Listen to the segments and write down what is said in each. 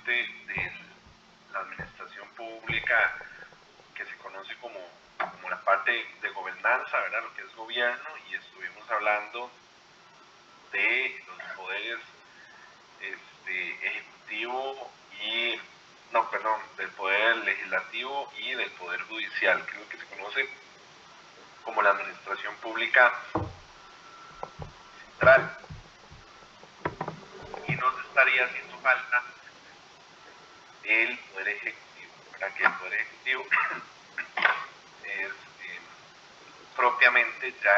parte de la administración pública que se conoce como la parte de gobernanza, ¿verdad? Lo que es gobierno, y estuvimos hablando de los poderes ejecutivo y, no, perdón, del poder legislativo y del poder judicial, que es lo que se conoce como la administración pública central. Y nos estaría haciendo falta el poder ejecutivo, ¿verdad? Que el poder ejecutivo es propiamente ya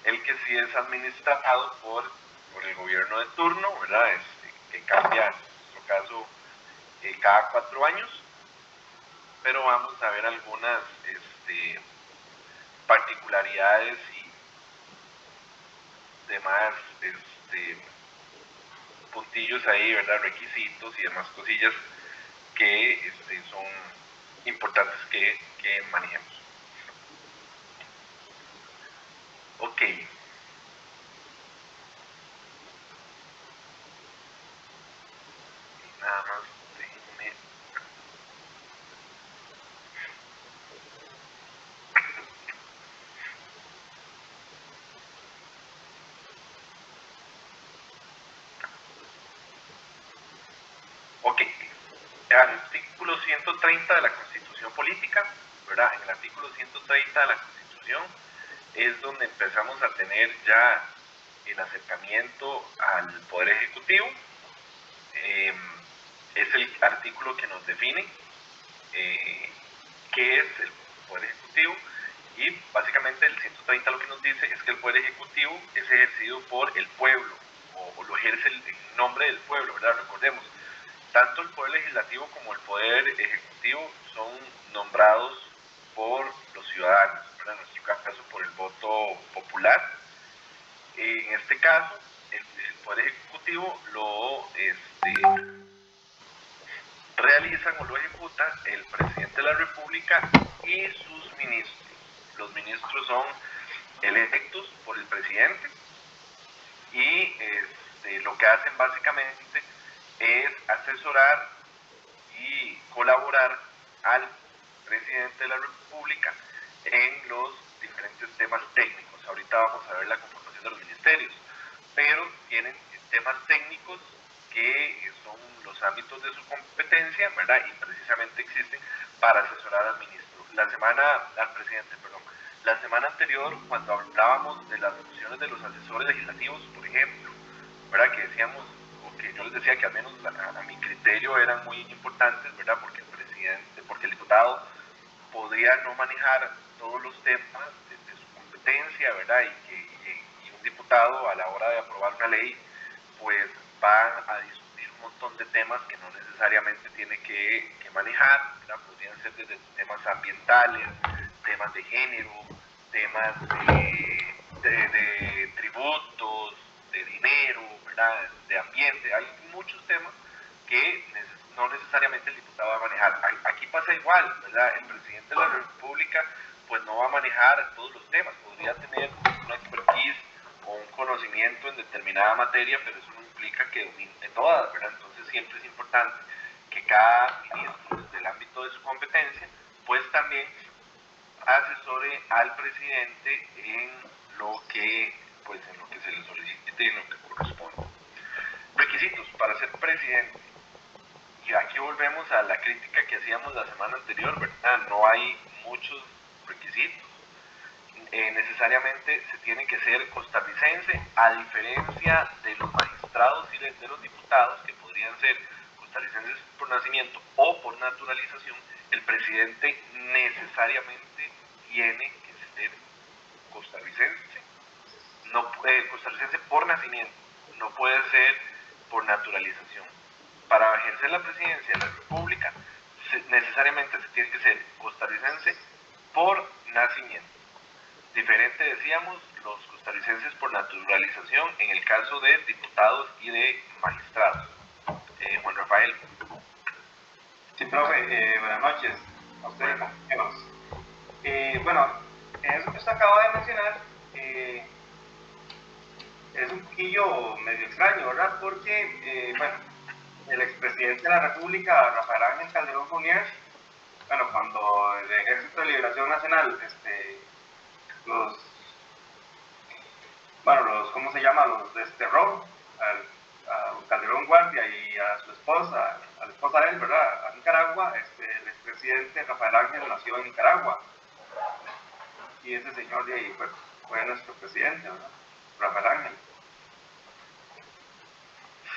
el que sí es administrado por el gobierno de turno, ¿verdad? Que cambia, en nuestro caso, cada 4 años, pero vamos a ver algunas particularidades y demás puntillos ahí, ¿verdad? Requisitos y demás cosillas que son importantes que manejemos. Ok. Nada más, déjenme. Ok. El artículo 130 de la Constitución Política, ¿verdad? En el artículo 130 de la Constitución es donde empezamos a tener ya el acercamiento al Poder Ejecutivo. Es el artículo que nos define qué es el Poder Ejecutivo, y básicamente el 130 lo que nos dice es que el Poder Ejecutivo es ejercido por el pueblo, o lo ejerce en nombre del pueblo, ¿verdad? Recordemos, tanto el Poder Legislativo como el Poder Ejecutivo son nombrados por los ciudadanos, ¿verdad? En nuestro caso por el voto popular. En este caso, el Poder Ejecutivo lo realizan o lo ejecutan el presidente de la República y sus ministros. Los ministros son electos por el presidente y lo que hacen básicamente es asesorar y colaborar al presidente de la República en los diferentes temas técnicos. Ahorita vamos a ver la conformación de los ministerios, pero tienen temas técnicos que son los ámbitos de su competencia, ¿verdad? Y precisamente existen para asesorar al ministro. Al presidente, perdón. La semana anterior, cuando hablábamos de las funciones de los asesores legislativos, por ejemplo, ¿verdad? Que decíamos, o que yo les decía que al menos a mi criterio eran muy importantes, ¿verdad? Porque el diputado podría no manejar todos los temas de su competencia, ¿verdad? Y un diputado, a la hora de aprobar una ley, pues va a discutir un montón de temas que no necesariamente tiene que manejar, ¿verdad? Podrían ser desde temas ambientales, temas de género, temas de tributos, de dinero, ¿verdad? De ambiente. Hay muchos temas que no necesariamente el diputado va a manejar. Aquí pasa igual, ¿verdad? El presidente de la República pues no va a manejar todos los temas, podría tener una expertise o un conocimiento en determinada materia, pero eso no implica que domine todas, ¿verdad? Entonces siempre es importante que cada ministro, desde el ámbito de su competencia, pues también asesore al presidente en lo que se le solicite y en lo que corresponde. Requisitos para ser presidente. Y aquí volvemos a la crítica que hacíamos la semana anterior, ¿verdad? No hay muchos requisitos. Necesariamente se tiene que ser costarricense, a diferencia de los magistrados y de los diputados, que podrían ser costarricenses por nacimiento o por naturalización. El presidente necesariamente tiene que ser costarricense, costarricense por nacimiento, no puede ser por naturalización. Para ejercer la presidencia de la República, necesariamente se tiene que ser costarricense por nacimiento. Diferente, decíamos, los costarricenses por naturalización en el caso de diputados y de magistrados. Juan Rafael. Sí, profe, buenas noches a ustedes, compañeros. Bueno, en eso que usted acaba de mencionar, es un poquillo medio extraño, ¿verdad? Porque, bueno, el expresidente de la República, Rafael Ángel Calderón Fournier, bueno, cuando el Ejército de Liberación Nacional, ¿cómo se llama? Los desterró a Calderón Guardia y a su esposa, a la esposa de él, ¿verdad? A Nicaragua, el expresidente Rafael Ángel nació en Nicaragua. Y ese señor de ahí fue nuestro presidente, ¿verdad? Rafael Ángel.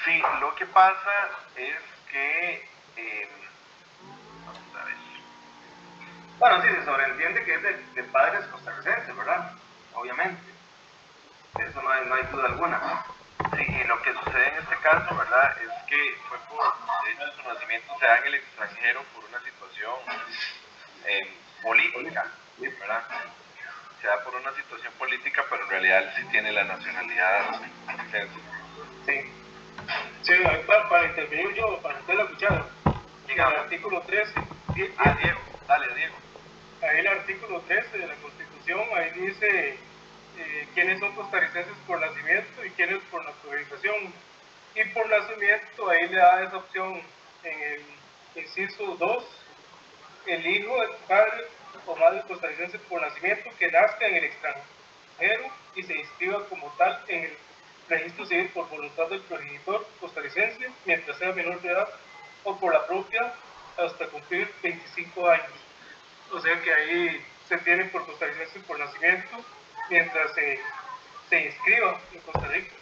Sí, lo que pasa es que, vamos a ver. Bueno, sí, se sobreentiende que es de padres costarricenses, ¿verdad? Obviamente. De eso no hay duda alguna. Sí, y lo que sucede en este caso, ¿verdad? Es que fue de hecho, su nacimiento se da en el extranjero por una situación política, ¿verdad? Se da por una situación política, pero en realidad él sí tiene la nacionalidad costarricense. Sí. Sí, para intervenir yo, para meter la cuchara. En el artículo 13. Diego, dale, Diego. Ahí el artículo 13 de la Constitución, ahí dice quiénes son costarricenses por nacimiento y quiénes por naturalización. Y por nacimiento, ahí le da esa opción en el inciso 2, el hijo de padre o madre costarricense por nacimiento que nazca en el extranjero y se inscriba como tal en el registro civil por voluntad del progenitor costarricense mientras sea menor de edad o por la propia hasta cumplir 25 años. O sea que ahí se tiene por costarricense por nacimiento mientras se inscriba en Costa Rica.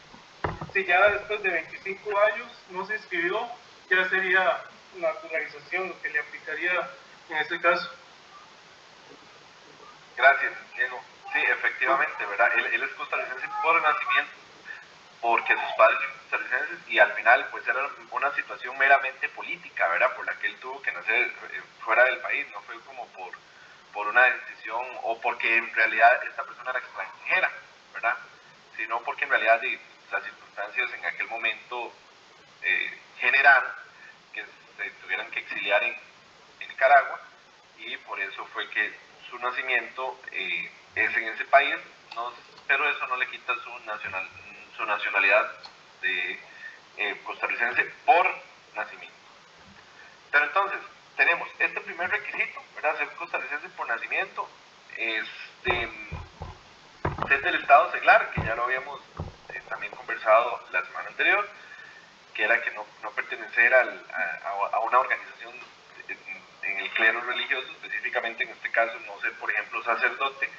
Si ya después de 25 años no se inscribió, ya sería naturalización lo que le aplicaría en este caso. Gracias, Diego. Sí, efectivamente, ¿verdad? Él es costarricense por nacimiento, porque sus padres son costarricenses y al final pues era una situación meramente política, ¿verdad? Por la que él tuvo que nacer fuera del país, no fue como por una decisión o porque en realidad esta persona era extranjera, ¿verdad? Sino porque en realidad las circunstancias en aquel momento generaron que se tuvieran que exiliar en Nicaragua y por eso fue que su nacimiento es en ese país, pero eso no le quita su nacionalidad de costarricense por nacimiento. Pero entonces, tenemos este primer requisito, ¿verdad? Ser costarricense por nacimiento, ser del estado seglar, que ya lo habíamos también conversado la semana anterior, que era que no pertenecer a una organización en el clero religioso, específicamente en este caso no ser, por ejemplo, sacerdote,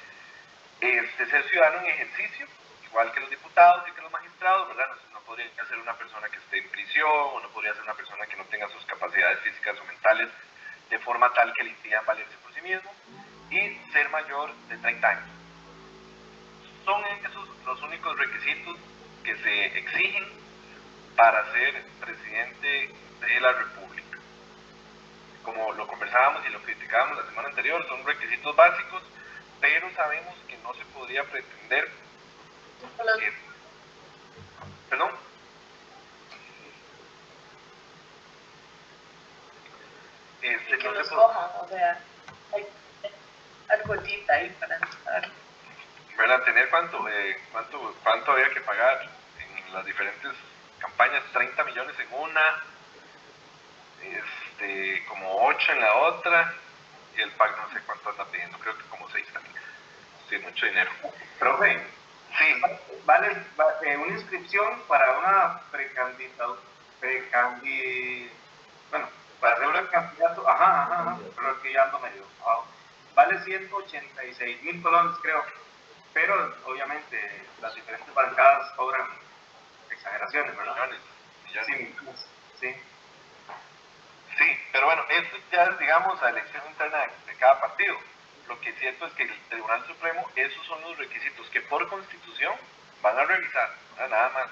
ser ciudadano en ejercicio, igual que los diputados y que los magistrados, ¿verdad? No podría ser una persona que esté en prisión, o no podría ser una persona que no tenga sus capacidades físicas o mentales de forma tal que le impidan valerse por sí mismo, y ser mayor de 30 años. Son esos los únicos requisitos que se exigen para ser presidente de la República. Como lo conversábamos y lo criticábamos la semana anterior, son requisitos básicos, pero sabemos que no se podría pretender ¿perdón? Que no los se cojan, o sea, hay algo ahí para empezar. ¿Verdad? Tener cuánto había que pagar en las diferentes campañas, 30 millones en una, como 8 en la otra, y el PAC no sé cuánto anda pidiendo, creo que como 6 también. Sí, mucho dinero. Profe, sí. Vale una inscripción para una bueno, para ser un candidato, pero que ya ando medio, vale 186,000 colones creo, pero obviamente las diferentes bancadas cobran exageraciones, ¿verdad? Millones. Sí. Sí, pero bueno, esto ya es, digamos, a elección interna de cada partido. Lo que es cierto es que el Tribunal Supremo, esos son los requisitos que por Constitución van a revisar, nada más.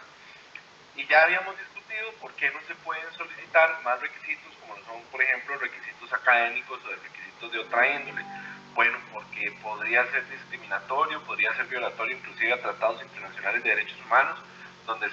Y ya habíamos discutido por qué no se pueden solicitar más requisitos, como son, por ejemplo, requisitos académicos o de requisitos de otra índole. Bueno, porque podría ser discriminatorio, podría ser violatorio inclusive a tratados internacionales de derechos humanos, donde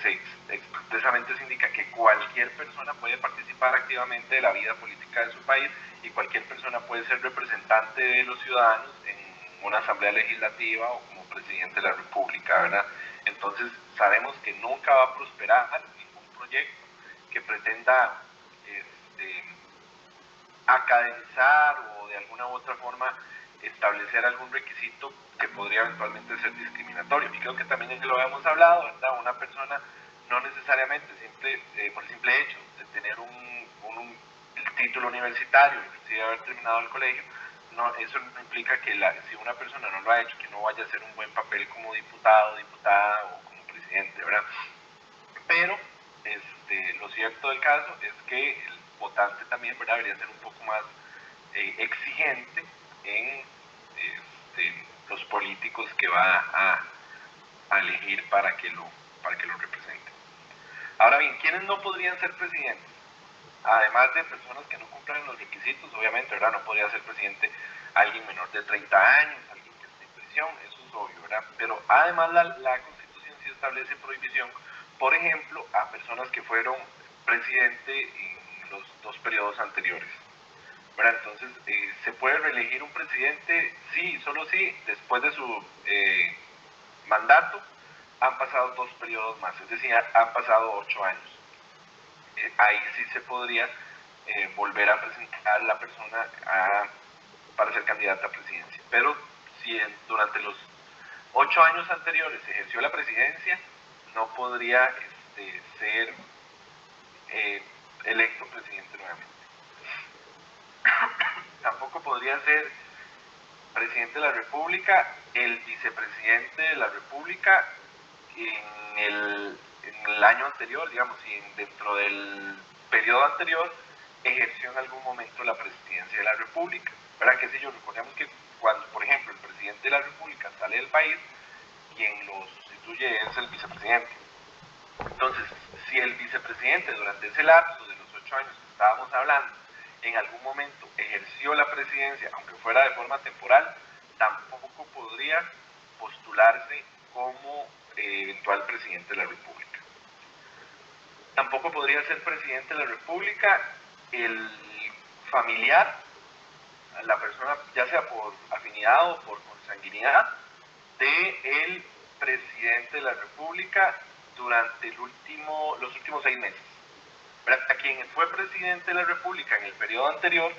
expresamente se indica que cualquier persona puede participar activamente de la vida política de su país y cualquier persona puede ser representante de los ciudadanos en una asamblea legislativa o como presidente de la República, ¿verdad? Entonces sabemos que nunca va a prosperar ningún proyecto que pretenda academizar o de alguna u otra forma establecer algún requisito que podría eventualmente ser discriminatorio. Y creo que también lo habíamos hablado, ¿verdad? Una persona no necesariamente por el simple hecho de tener un título universitario, inclusive haber terminado el colegio, no, eso no implica que si una persona no lo ha hecho, que no vaya a hacer un buen papel como diputado, diputada o como presidente, ¿verdad? Pero lo cierto del caso es que el votante también, ¿verdad?, debería ser un poco más exigente en los políticos que va a elegir para que lo representen. Ahora bien, ¿quiénes no podrían ser presidentes? Además de personas que no cumplan los requisitos, obviamente, ¿verdad? No podría ser presidente alguien menor de 30 años, alguien que esté en prisión, eso es obvio, ¿verdad? Pero además la Constitución sí establece prohibición, por ejemplo, a personas que fueron presidente en los 2 periodos anteriores, ¿verdad? Entonces, ¿se puede reelegir un presidente? Sí, solo sí, después de su mandato han pasado 2 periodos más, es decir, han pasado 8 años. Ahí sí se podría volver a presentar a la persona para ser candidata a presidencia. Pero si durante los 8 años anteriores ejerció la presidencia, no podría ser electo presidente nuevamente. Tampoco podría ser presidente de la República el vicepresidente de la República en el año anterior, digamos, si dentro del periodo anterior ejerció en algún momento la presidencia de la República. ¿Verdad? ¿Qué sé yo? Recordemos que cuando, por ejemplo, el presidente de la República sale del país, quien lo sustituye es el vicepresidente. Entonces, si el vicepresidente durante ese lapso de los 8 años que estábamos hablando, en algún momento ejerció la presidencia, aunque fuera de forma temporal, tampoco podría postularse como eventual presidente de la República. Tampoco podría ser presidente de la República el familiar, la persona, ya sea por afinidad o por consanguinidad, del presidente de la República durante los últimos 6 meses. A quien fue presidente de la República en el periodo anterior,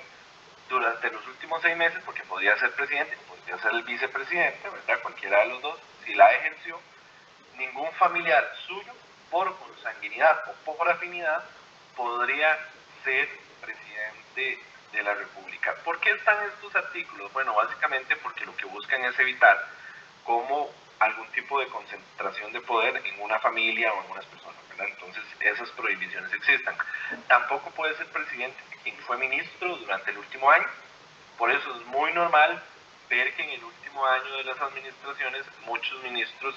durante los últimos 6 meses, porque podría ser presidente, podría ser el vicepresidente, ¿verdad? Cualquiera de los dos, si la ejerció, ningún familiar suyo, por consanguinidad o por afinidad, podría ser presidente de la República. ¿Por qué están estos artículos? Bueno, básicamente porque lo que buscan es evitar como algún tipo de concentración de poder en una familia o en unas personas, ¿verdad? Entonces esas prohibiciones existen. Tampoco puede ser presidente quien fue ministro durante el último año. Por eso es muy normal ver que en el último año de las administraciones muchos ministros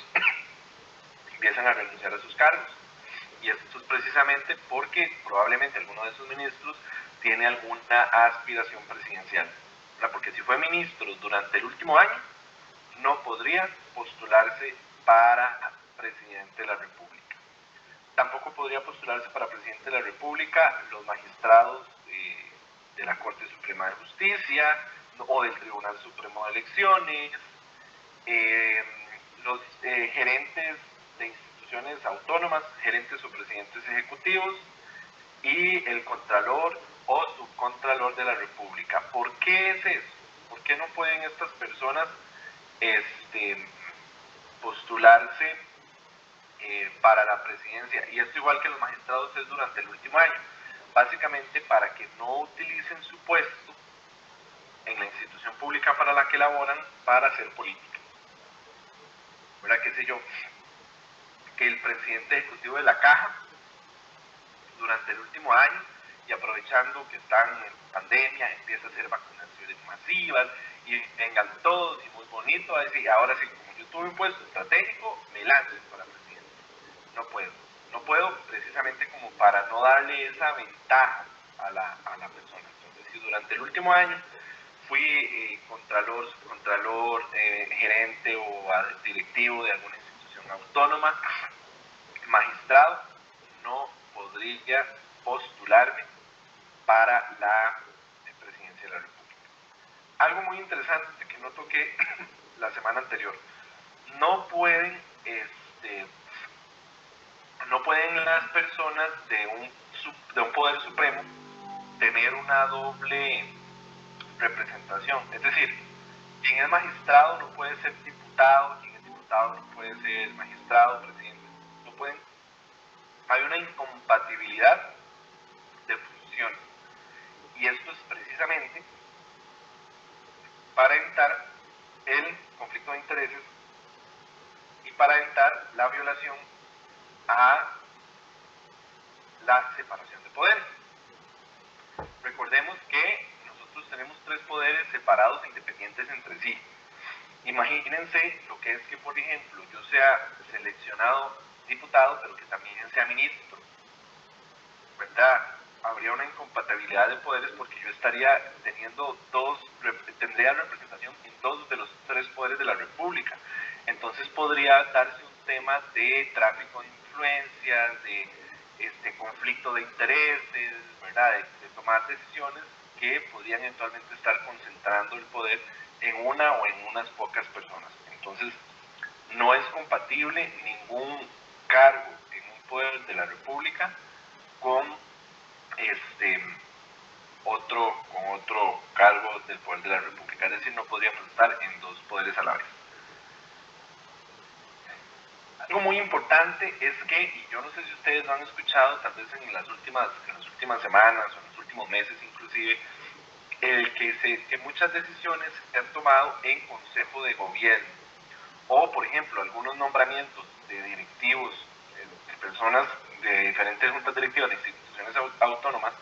empiezan a renunciar a sus cargos. Y esto es precisamente porque probablemente alguno de esos ministros tiene alguna aspiración presidencial, ¿verdad? Porque si fue ministro durante el último año, no podría postularse para presidente de la República. Tampoco podría postularse para presidente de la República los magistrados de la Corte Suprema de Justicia o del Tribunal Supremo de Elecciones, los gerentes de instituciones autónomas, gerentes o presidentes ejecutivos, y el contralor o subcontralor de la República. ¿Por qué es eso? ¿Por qué no pueden estas personas postularse para la presidencia? Y esto, igual que los magistrados, es durante el último año, básicamente para que no utilicen su puesto en la institución pública para la que laboran para hacer política. ¿Verdad? ¿Qué sé yo? Que el presidente ejecutivo de la Caja, durante el último año, y aprovechando que están en pandemia, empieza a hacer vacunaciones masivas, y vengan todos, y muy bonito, a decir, ahora sí, como yo tuve un puesto estratégico, me lanzo para presidente. No puedo precisamente como para no darle esa ventaja a la persona. Entonces, si durante el último año fui contralor, subcontralor, gerente o directivo de alguna institución autónoma, magistrado, no podría postularme para la presidencia de la República. Algo muy interesante que no toqué la semana anterior: no pueden las personas de un poder supremo una doble representación. Es decir, quien es magistrado no puede ser diputado, quien es diputado no puede ser magistrado, presidente. No pueden. Hay una incompatibilidad de funciones. Y esto es precisamente para evitar el conflicto de intereses y para evitar la violación a la separación de poderes. Recordemos que nosotros tenemos 3 poderes separados e independientes entre sí. Imagínense lo que es que, por ejemplo, yo sea seleccionado diputado, pero que también sea ministro, ¿verdad? Habría una incompatibilidad de poderes porque yo estaría tendría representación en 2 de los 3 poderes de la República. Entonces podría darse un tema de tráfico de influencias, de conflicto de intereses, ¿verdad? De tomar decisiones que podrían eventualmente estar concentrando el poder en una o en unas pocas personas. Entonces, no es compatible ningún cargo en un poder de la República con otro cargo del poder de la República. Es decir, no podríamos estar en 2 poderes a la vez. Algo muy importante es que, y yo no sé si ustedes lo han escuchado, tal vez en las últimas semanas o en los últimos meses inclusive, que muchas decisiones se han tomado en Consejo de Gobierno, o por ejemplo algunos nombramientos de directivos, de personas de diferentes juntas directivas de instituciones autónomas,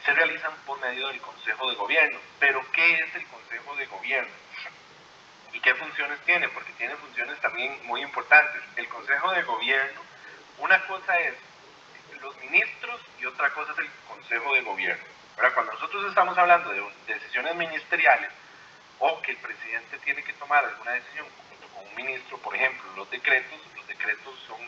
se realizan por medio del Consejo de Gobierno. Pero ¿qué es el Consejo de Gobierno? ¿Y qué funciones tiene? Porque tiene funciones también muy importantes. El Consejo de Gobierno, una cosa es los ministros y otra cosa es el Consejo de Gobierno. Ahora, cuando nosotros estamos hablando de decisiones ministeriales o que el presidente tiene que tomar alguna decisión junto con un ministro, por ejemplo, los decretos son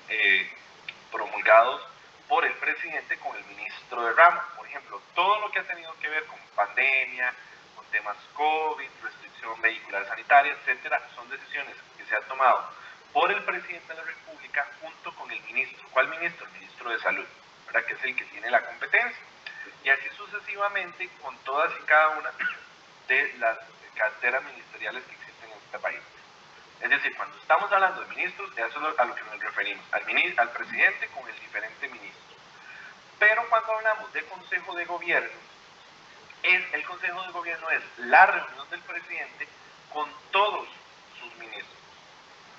promulgados por el presidente con el ministro de ramo. Por ejemplo, todo lo que ha tenido que ver con pandemia, con temas COVID, restricción vehicular sanitaria, etcétera, son decisiones que se han tomado por el presidente de la República junto con el ministro. ¿Cuál ministro? El ministro de Salud, ¿verdad? Que es el que tiene la competencia. Y así sucesivamente con todas y cada una de las carteras ministeriales que existen en este país. Es decir, cuando estamos hablando de ministros, eso es a lo que nos referimos, al presidente con el diferente ministro. Pero cuando hablamos de Consejo de Gobierno, el Consejo de Gobierno es la reunión del presidente con todos sus ministros.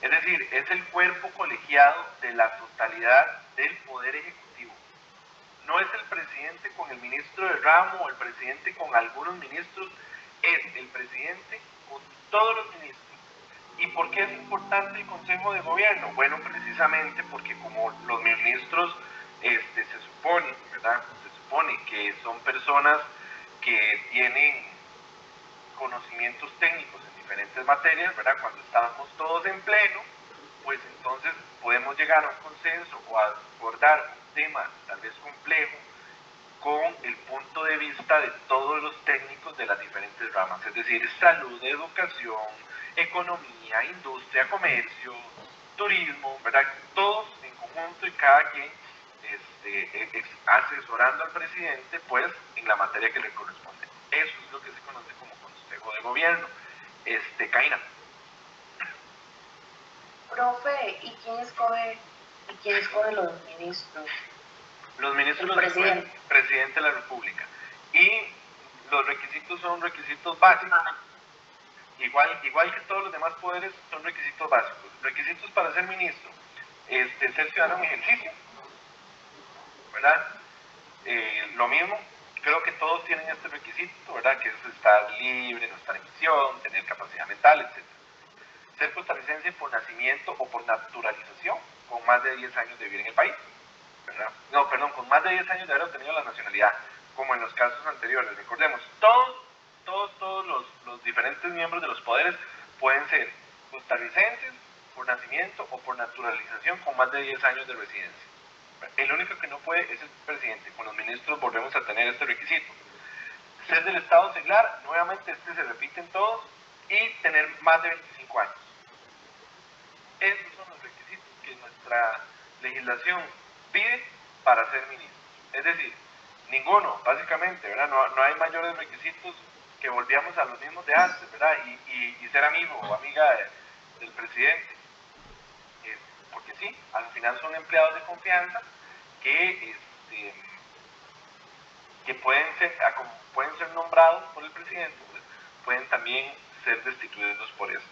Es decir, es el cuerpo colegiado de la totalidad del Poder Ejecutivo. No es el presidente con el ministro de ramo o el presidente con algunos ministros, es el presidente con todos los ministros. ¿Y por qué es importante el Consejo de Gobierno? Bueno, precisamente porque como los ministros se supone, ¿verdad? Se supone que son personas que tienen conocimientos técnicos en diferentes materias, ¿verdad? Cuando estamos todos en pleno, pues entonces podemos llegar a un consenso o a abordar un tema tal vez complejo con el punto de vista de todos los técnicos de las diferentes ramas, es decir, salud, educación, economía, industria, comercio, turismo, ¿verdad? Todos en conjunto y cada quien asesorando al presidente, pues, en la materia que le corresponde. Eso es lo que se conoce como Consejo de Gobierno. Caína. Profe, ¿y quién escoge los ministros? Los ministros los escoge el presidente de la República. Y los requisitos son requisitos básicos. Igual que todos los demás poderes, son requisitos básicos. Requisitos para ser ministro: ser ciudadano en ejercicio, ¿verdad? Lo mismo, creo que todos tienen este requisito, ¿verdad? Que es estar libre, no estar en prisión, tener capacidad mental, etc. Ser costarricense por nacimiento o por naturalización, con más de 10 años de vivir en el país, ¿verdad? No, perdón, con más de 10 años de haber obtenido la nacionalidad, como en los casos anteriores. Recordemos, todos los diferentes miembros de los poderes pueden ser costarricenses por nacimiento o por naturalización con más de 10 años de residencia. El único que no puede es el presidente. Con los ministros volvemos a tener este requisito. Ser del estado seglar, nuevamente se repite en todos, y tener más de 25 años. Esos son los requisitos que nuestra legislación pide para ser ministro. Es decir, Ninguno, básicamente, ¿verdad? No hay mayores requisitos, que volvíamos a los mismos de antes, ¿verdad? Y ser amigo o amiga del presidente. Porque sí, al final son empleados de confianza que pueden ser nombrados por el presidente, pues, pueden también ser destituidos por eso,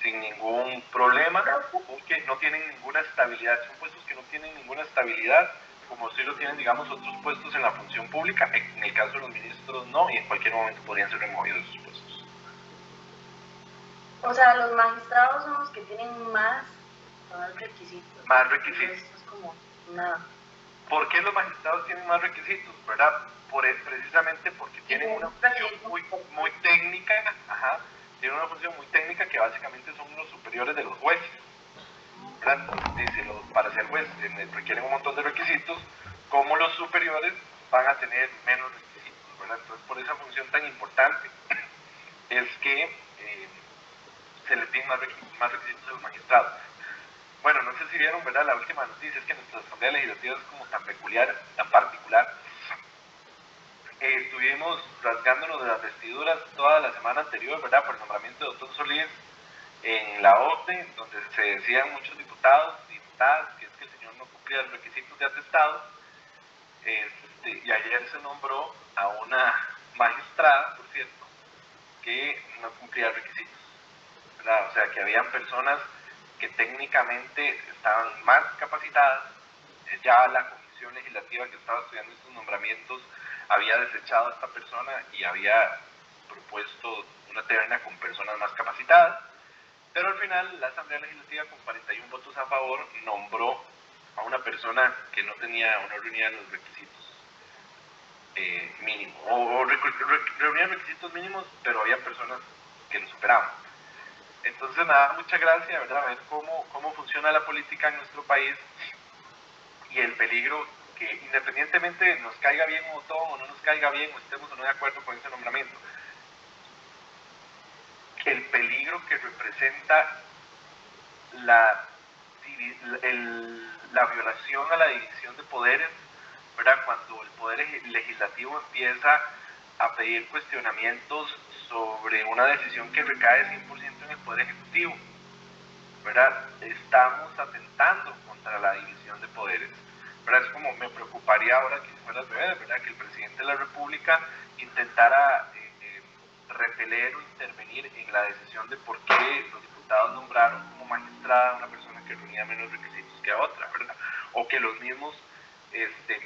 sin ningún problema, porque no tienen ninguna estabilidad. Son puestos que no tienen ninguna estabilidad, como si lo tienen, digamos, otros puestos en la función pública. En el caso de los ministros no, y en cualquier momento podrían ser removidos esos puestos. O sea, los magistrados son los que tienen más requisitos. Más requisitos. Esto es como una... ¿Por qué los magistrados tienen más requisitos? ¿Verdad? Precisamente porque tienen una función muy técnica, tienen una función muy técnica que básicamente son los superiores de los jueces. ¿Verdad? Dice, para ser jueces requieren un montón de requisitos, como los superiores van a tener menos requisitos, ¿verdad? Entonces, por esa función tan importante es que se les piden más requisitos a los magistrados. Bueno, no sé si vieron, ¿verdad? La última noticia es que nuestra Asamblea Legislativa es como tan peculiar, tan particular. Estuvimos rasgándonos de las vestiduras toda la semana anterior, ¿verdad? Por el nombramiento de doctor Solís en la OTE, donde se decían muchos diputados y diputadas que es que el señor no cumplía los requisitos de atestado. Y ayer se nombró a una magistrada, por cierto, que no cumplía requisitos, ¿verdad? O sea, que habían personas que técnicamente estaban más capacitadas. Ya la comisión legislativa que estaba estudiando estos nombramientos había desechado a esta persona y había propuesto una terna con personas más capacitadas, pero al final la Asamblea Legislativa, con 41 votos a favor, nombró a una persona que no tenía o no reunía los requisitos mínimos, o reunía requisitos mínimos, pero había personas que lo superaban. Entonces me da mucha gracia, ¿verdad?, ver cómo funciona la política en nuestro país y el peligro que, independientemente nos caiga bien un botón o no nos caiga bien, o estemos o no de acuerdo con ese nombramiento, el peligro que representa la violación a la división de poderes, ¿verdad?, cuando el poder legislativo empieza a pedir cuestionamientos sobre una decisión que recae 100% en el Poder Ejecutivo, ¿verdad? Estamos atentando contra la división de poderes, ¿verdad? Es como, me preocuparía ahora que fuera al revés, ¿verdad?, que el presidente de la República intentara repeler o intervenir en la decisión de por qué los diputados nombraron como magistrada a una persona que reunía menos requisitos que a otra, ¿verdad? O que los mismos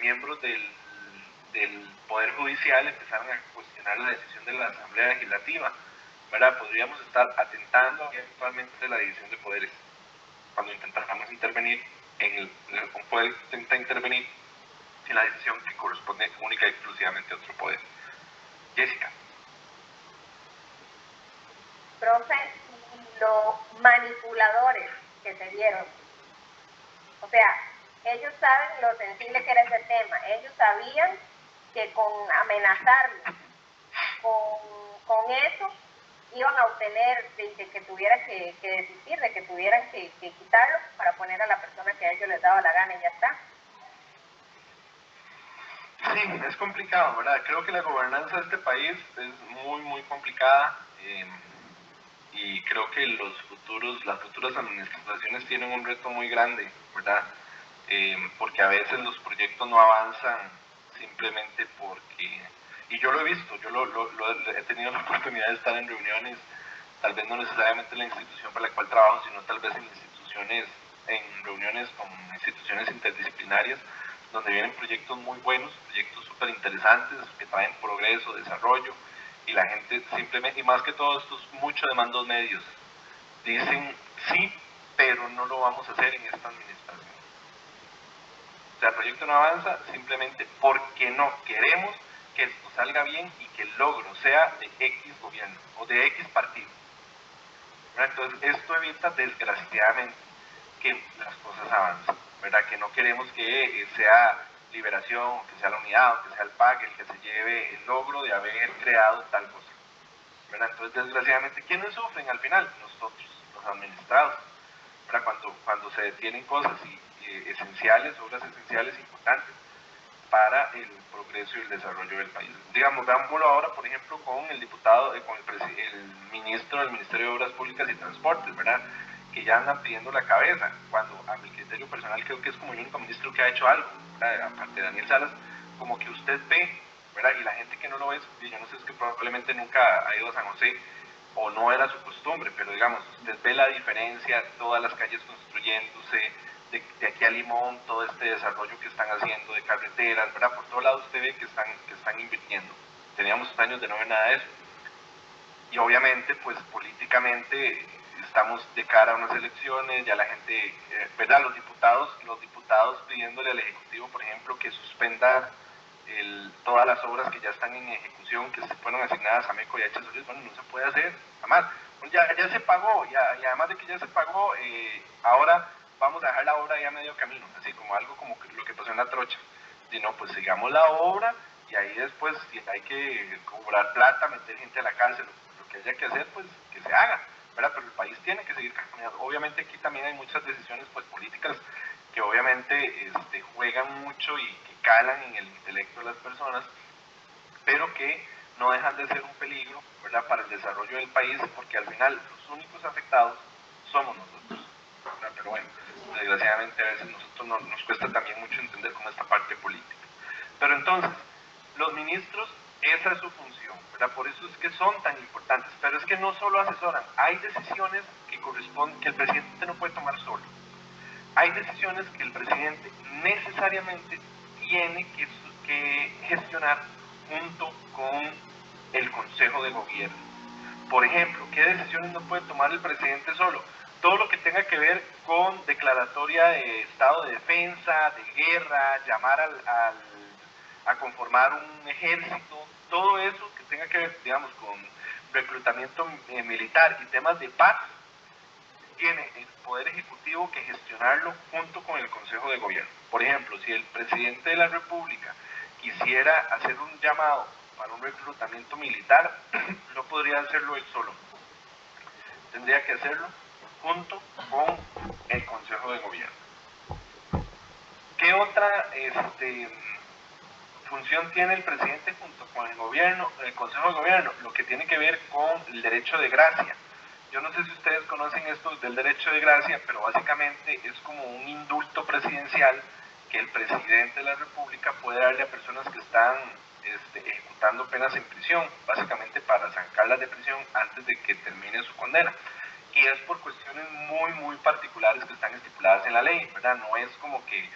miembros del Poder Judicial empezaron a cuestionar la decisión de la Asamblea Legislativa, ¿verdad? Podríamos estar atentando actualmente la división de poderes cuando intentamos intervenir un poder intenta intervenir en la decisión que corresponde única y exclusivamente a otro poder. Jessica. Profe, y los manipuladores que se dieron, o sea, ellos saben lo sensible que era ese tema, ellos sabían que con amenazarlos, con eso, iban a obtener de que tuviera que desistir, de que tuvieran que quitarlo para poner a la persona que a ellos les daba la gana y ya está. Sí, es complicado, ¿verdad? Creo que la gobernanza de este país es muy, muy complicada, y creo que las futuras administraciones tienen un reto muy grande, ¿verdad? Porque a veces los proyectos no avanzan simplemente porque, y yo lo he visto, he tenido la oportunidad de estar en reuniones, tal vez no necesariamente en la institución para la cual trabajo, sino tal vez en reuniones con instituciones interdisciplinarias, donde vienen proyectos muy buenos, proyectos súper interesantes, que traen progreso, desarrollo, y la gente simplemente, y más que todo esto es mucho de mandos medios, dicen sí, pero no lo vamos a hacer en esta administración. O sea, el proyecto no avanza simplemente porque no queremos que esto salga bien y que el logro sea de X gobierno o de X partido. Entonces, esto evita desgraciadamente que las cosas avancen, ¿verdad? Que no queremos que sea Liberación, que sea la Unidad, que sea el PAC el que se lleve el logro de haber creado tal cosa, ¿verdad? Entonces, desgraciadamente, ¿quiénes sufren al final? Nosotros, los administrados, ¿verdad? Cuando se detienen cosas esenciales, obras esenciales importantes, para el progreso y el desarrollo del país. Digamos, veámoslo ahora, por ejemplo, con el diputado, con el ministro del Ministerio de Obras Públicas y Transportes, ¿verdad? Que ya andan pidiendo la cabeza, cuando a mi criterio personal creo que es como el único ministro que ha hecho algo, ¿verdad? Aparte de Daniel Salas, como que usted ve, ¿verdad? Y la gente que no lo ve, yo no sé, es que probablemente nunca ha ido a San José, o no era su costumbre, pero digamos, usted ve la diferencia, todas las calles construyéndose, de aquí a Limón, todo este desarrollo que están haciendo de carreteras, ¿verdad? Por todos lados usted ve que están invirtiendo. Teníamos años de no ver nada de eso. Y obviamente, pues políticamente estamos de cara a unas elecciones, ya la gente, ¿verdad? Los diputados pidiéndole al Ejecutivo, por ejemplo, que suspenda todas las obras que ya están en ejecución, que se fueron asignadas a MECO y a HSOL, bueno, no se puede hacer, además, pues ya se pagó, y además de que ya se pagó, ahora vamos a dejar la obra ya a medio camino, así como algo como lo que pasó en La Trocha, y no, pues sigamos la obra, y ahí después, si hay que cobrar plata, meter gente a la cárcel, lo que haya que hacer, pues que se haga, ¿verdad? Pero el país tiene que seguir caminando. Obviamente aquí también hay muchas decisiones pues políticas que obviamente juegan mucho y que calan en el intelecto de las personas, pero que no dejan de ser un peligro, ¿verdad?, para el desarrollo del país, porque al final los únicos afectados somos nosotros, ¿verdad? Pero bueno, desgraciadamente a veces nosotros nos cuesta también mucho entender como esta parte política. Pero entonces, los ministros, esa es su función, ¿verdad? Por eso es que son tan importantes, pero es que no solo asesoran, hay decisiones que el presidente no puede tomar solo. Hay decisiones que el presidente necesariamente tiene que gestionar junto con el Consejo de Gobierno. Por ejemplo, ¿qué decisiones no puede tomar el presidente solo? Todo lo que tenga que ver con declaratoria de estado de defensa, de guerra, llamar a conformar un ejército, todo eso que tenga que ver, digamos, con reclutamiento militar y temas de paz, tiene el Poder Ejecutivo que gestionarlo junto con el Consejo de Gobierno. Por ejemplo, si el presidente de la República quisiera hacer un llamado para un reclutamiento militar, no podría hacerlo él solo. Tendría que hacerlo junto con el Consejo de Gobierno. ¿Qué otra función tiene el presidente junto con el gobierno, el Consejo de Gobierno? Lo que tiene que ver con el derecho de gracia. Yo no sé si ustedes conocen esto del derecho de gracia, pero básicamente es como un indulto presidencial que el presidente de la República puede darle a personas que están ejecutando penas en prisión, básicamente para sacarlas de prisión antes de que termine su condena. Y es por cuestiones muy, muy particulares que están estipuladas en la ley, ¿verdad? No es como que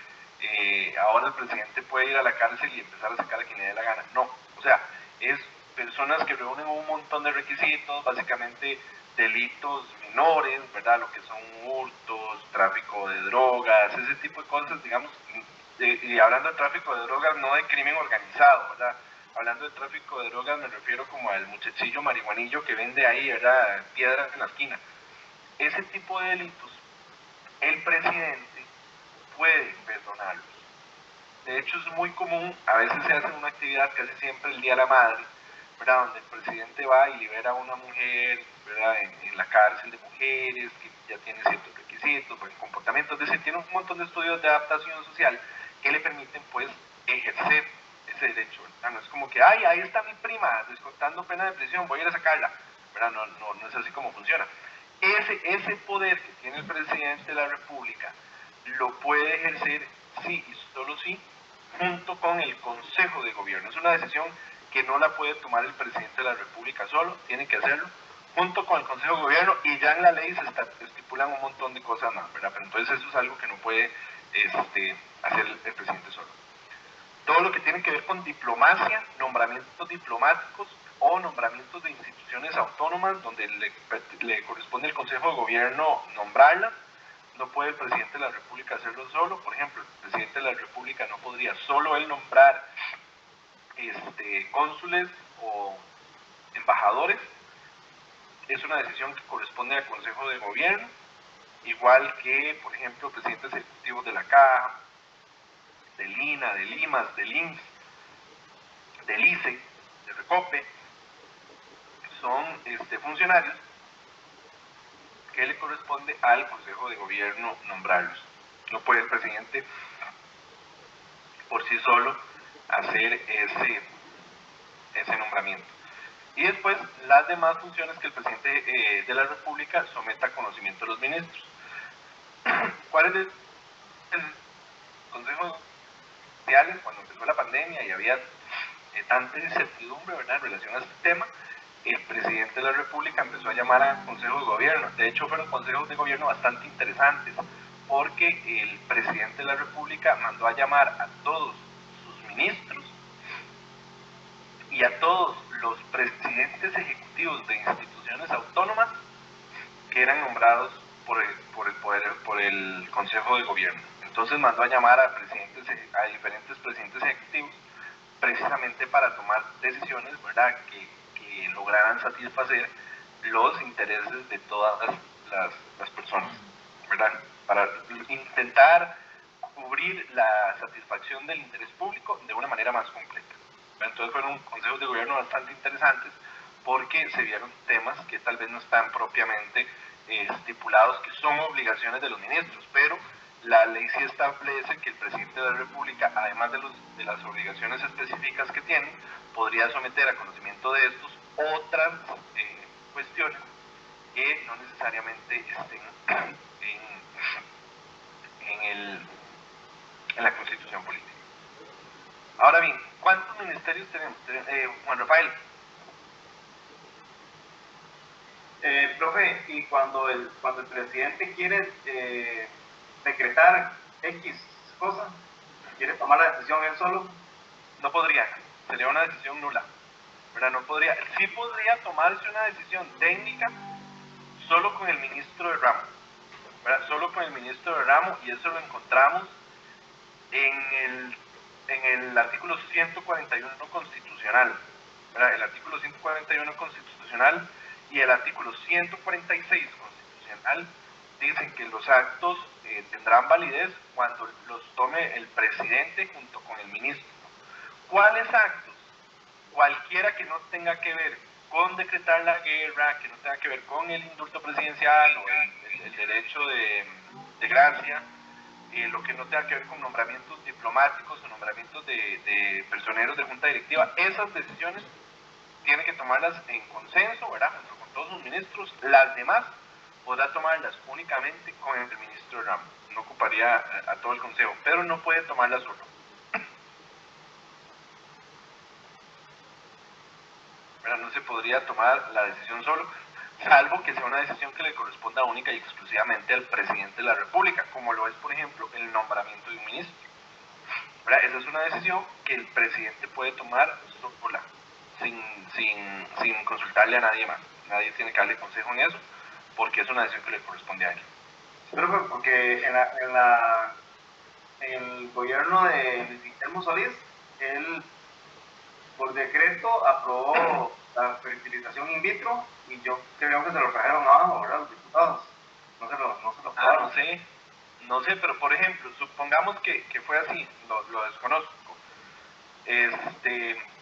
ahora el presidente puede ir a la cárcel y empezar a sacar a quien le dé la gana. No, o sea, es personas que reúnen un montón de requisitos, básicamente delitos menores, ¿verdad? Lo que son hurtos, tráfico de drogas, ese tipo de cosas, digamos, y hablando de tráfico de drogas, no de crimen organizado, ¿verdad? Hablando de tráfico de drogas me refiero como al muchachillo marihuanillo que vende ahí, ¿verdad?, piedras en la esquina. Ese tipo de delitos, el presidente puede perdonarlos. De hecho, es muy común, a veces se hace una actividad, casi siempre el Día de la Madre, ¿verdad?, donde el presidente va y libera a una mujer, ¿verdad?, en la cárcel de mujeres, que ya tiene ciertos requisitos, buen comportamiento, es decir, tiene un montón de estudios de adaptación social que le permiten, pues, ejercer ese derecho, ¿verdad? No es como que, ay, ahí está mi prima, descontando pena de prisión, voy a ir a sacarla, ¿verdad? No es así como funciona. Ese poder que tiene el presidente de la República lo puede ejercer, sí y solo sí, junto con el Consejo de Gobierno. Es una decisión que no la puede tomar el presidente de la República solo, tiene que hacerlo junto con el Consejo de Gobierno, y ya en la ley se estipulan un montón de cosas más, ¿verdad? Pero entonces eso es algo que no puede hacer el presidente solo. Todo lo que tiene que ver con diplomacia, nombramientos diplomáticos o nombramientos de instituciones autónomas donde le corresponde al Consejo de Gobierno nombrarlas, no puede el presidente de la República hacerlo solo. Por ejemplo, el presidente de la República no podría solo él nombrar cónsules o embajadores. Es una decisión que corresponde al Consejo de Gobierno, igual que, por ejemplo, presidentes ejecutivos de la Caja, del INA, del IMAS, del INS, del ICE, de Recope, son funcionarios que le corresponde al Consejo de Gobierno nombrarlos. No puede el presidente por sí solo hacer ese nombramiento. Y después las demás funciones que el presidente de la República someta a conocimiento de los ministros. ¿Cuál es el consejo social cuando empezó la pandemia y había tanta incertidumbre, ¿verdad?, en relación a este tema? El presidente de la República empezó a llamar a consejos de gobierno. De hecho, fueron consejos de gobierno bastante interesantes, porque el presidente de la República mandó a llamar a todos sus ministros y a todos los presidentes ejecutivos de instituciones autónomas que eran nombrados por el Consejo de Gobierno. Entonces mandó a llamar a diferentes presidentes ejecutivos precisamente para tomar decisiones, ¿verdad?, que lograran satisfacer los intereses de todas las personas, ¿verdad?, para intentar cubrir la satisfacción del interés público de una manera más completa. Entonces fueron consejos de gobierno bastante interesantes porque se vieron temas que tal vez no están propiamente estipulados, que son obligaciones de los ministros, pero la ley sí establece que el presidente de la República, además de las obligaciones específicas que tiene, podría someter a conocimiento de estos otras cuestiones que no necesariamente estén en la Constitución política. Ahora bien, ¿cuántos ministerios tenemos? Juan Rafael. Profe, y cuando el presidente quiere decretar X cosa, quiere tomar la decisión él solo, no podría, sería una decisión nula, ¿verdad? No podría, sí podría tomarse una decisión técnica solo con el ministro de ramo, ¿verdad? Solo con el ministro de ramo, y eso lo encontramos en el artículo 141 constitucional, ¿verdad? El artículo 141 constitucional y el artículo 146 constitucional dicen que los actos tendrán validez cuando los tome el presidente junto con el ministro. ¿Cuáles actos? Cualquiera que no tenga que ver con decretar la guerra, que no tenga que ver con el indulto presidencial o el derecho de gracia, lo que no tenga que ver con nombramientos diplomáticos o nombramientos de personeros de junta directiva, esas decisiones tiene que tomarlas en consenso, ¿verdad?, junto con todos sus ministros. Las demás podrá tomarlas únicamente con el ministro de ramo, no ocuparía a todo el consejo, pero no puede tomarlas solo. ¿Verdad? No se podría tomar la decisión solo, salvo que sea una decisión que le corresponda única y exclusivamente al presidente de la República, como lo es, por ejemplo, el nombramiento de un ministro, ¿verdad? Esa es una decisión que el presidente puede tomar sola, sin consultarle a nadie más. Nadie tiene que darle consejo en eso, porque es una decisión que le corresponde a él. Pero porque en el gobierno de Luis Guillermo Solís, él por decreto aprobó la fertilización in vitro, y yo creo que se lo trajeron abajo, ¿verdad?, los diputados. No se lo aprobaron. No sé, pero por ejemplo, supongamos que fue así, lo desconozco.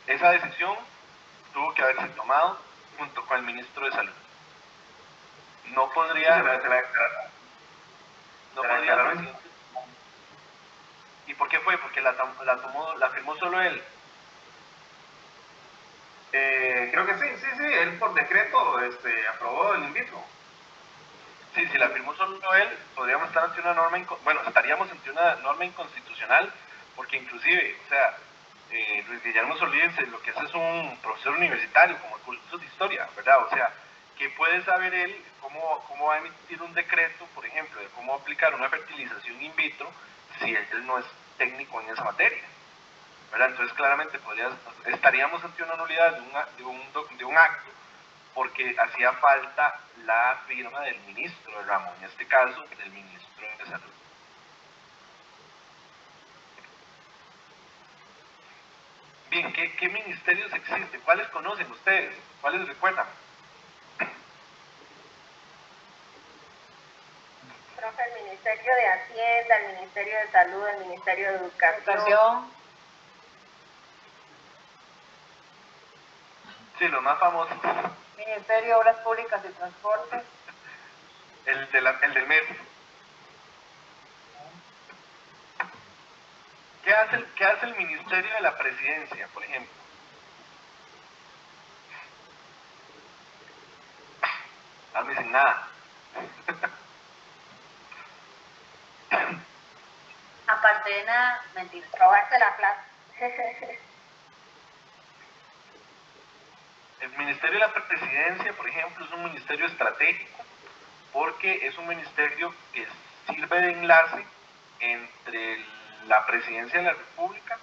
Esa decisión tuvo que haberse tomado junto con el ministro de Salud. No podría... no podría... ¿Y por qué fue? Porque la firmó solo él. Creo que sí, él por decreto aprobó el in vitro. Sí, si la firmó solo él, podríamos estar ante una norma, estaríamos ante una norma inconstitucional, porque inclusive, o sea, Luis Guillermo Solís lo que hace es un profesor universitario, como el curso de historia, ¿verdad? O sea, ¿qué puede saber él cómo va a emitir un decreto, por ejemplo, de cómo aplicar una fertilización in vitro si él no es técnico en esa materia? ¿Verdad? Entonces claramente estaríamos ante una nulidad de un acto, porque hacía falta la firma del ministro de ramo, en este caso del ministro de Salud. Bien, ¿qué ministerios existen? ¿Cuáles conocen ustedes? ¿Cuáles recuerdan? Profe, el Ministerio de Hacienda, el Ministerio de Salud, el Ministerio de Educación. Sí, los más famosos. Ministerio de Obras Públicas y Transportes. El del MES. ¿Qué hace el Ministerio de la Presidencia, por ejemplo? No me dicen nada. Aparte de nada, mentira. Robarse la plata. El Ministerio de la Presidencia, por ejemplo, es un ministerio estratégico porque es un ministerio que sirve de enlace entre la Presidencia de la República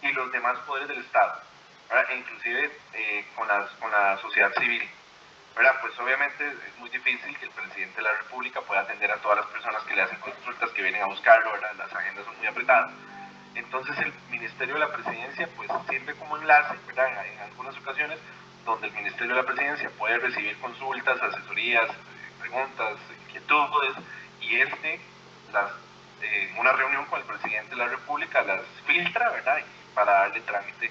y los demás poderes del Estado, ¿verdad? E inclusive con la sociedad civil, ¿verdad? Pues obviamente es muy difícil que el presidente de la República pueda atender a todas las personas que le hacen consultas, que vienen a buscarlo, ¿verdad? Las agendas son muy apretadas. Entonces el Ministerio de la Presidencia pues sirve como enlace, ¿verdad? En algunas ocasiones donde el Ministerio de la Presidencia puede recibir consultas, asesorías, preguntas, inquietudes, y una reunión con el presidente de la República las filtra, ¿verdad? Para darle trámite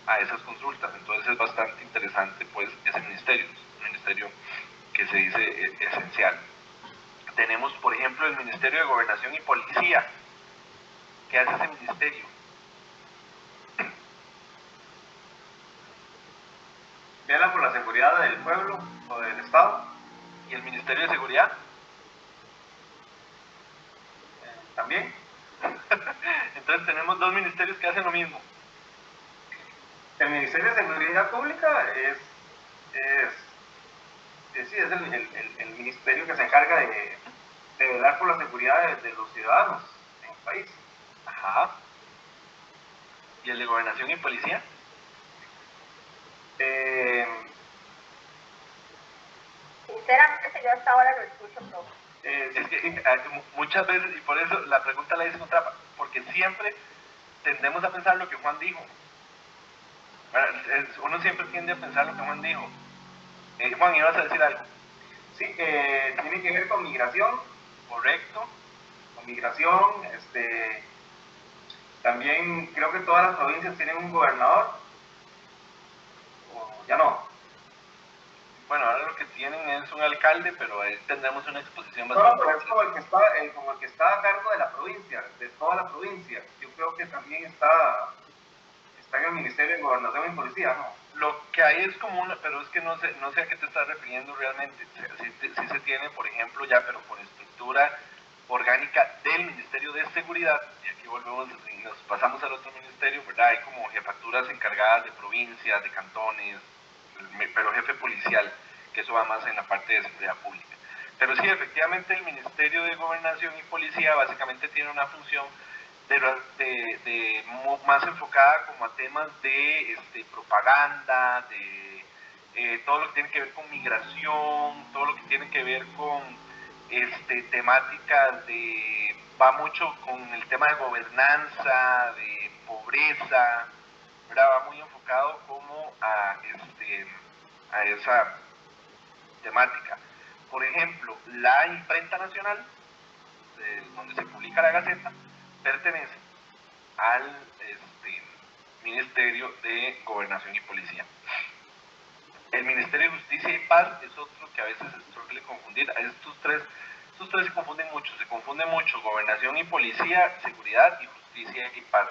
a esas consultas. Entonces es bastante interesante pues ese ministerio, es un ministerio que se dice esencial. Tenemos por ejemplo el Ministerio de Gobernación y Policía. ¿Qué hace ese ministerio? Vela por la seguridad del pueblo o del Estado. ¿Y el Ministerio de Seguridad? También. Entonces tenemos dos ministerios que hacen lo mismo. El Ministerio de Seguridad Pública es el ministerio que se encarga de velar por la seguridad de los ciudadanos en el país. Ajá. ¿Y el de Gobernación y Policía? Sinceramente yo hasta ahora lo escucho todo. Es que muchas veces, y por eso la pregunta la hice con trampa, porque siempre tendemos a pensar lo que Juan dijo. Uno siempre tiende a pensar lo que Juan dijo. Juan, ¿ibas a decir algo? Sí, tiene que ver con migración. Correcto. Con migración, también creo que todas las provincias tienen un gobernador. O ya no. Bueno, ahora lo que tienen es un alcalde, pero ahí tendremos una exposición bastante... No, pero es como el que está a cargo de la provincia, de toda la provincia. Yo creo que también está en el Ministerio de Gobernación y Policía, ¿no? Lo que hay es como pero es que no sé a qué te estás refiriendo realmente. Sí se tiene, por ejemplo, ya, pero por estructura orgánica del Ministerio de Seguridad, y aquí volvemos y nos pasamos al otro ministerio, ¿verdad? Hay como jefaturas encargadas de provincias, de cantones, pero jefe policial, que eso va más en la parte de seguridad pública. Pero sí, efectivamente el Ministerio de Gobernación y Policía básicamente tiene una función más enfocada como a temas de propaganda, de todo lo que tiene que ver con migración, todo lo que tiene que ver con temáticas va mucho con el tema de gobernanza, de pobreza, ¿verdad? Va muy enfocado como a esa temática. Por ejemplo, la imprenta nacional, donde se publica la Gaceta, pertenece al Ministerio de Gobernación y Policía. El Ministerio de Justicia y Paz es otro que a veces se suele confundir. Estos tres se confunden mucho, Gobernación y Policía, Seguridad y Justicia y Paz.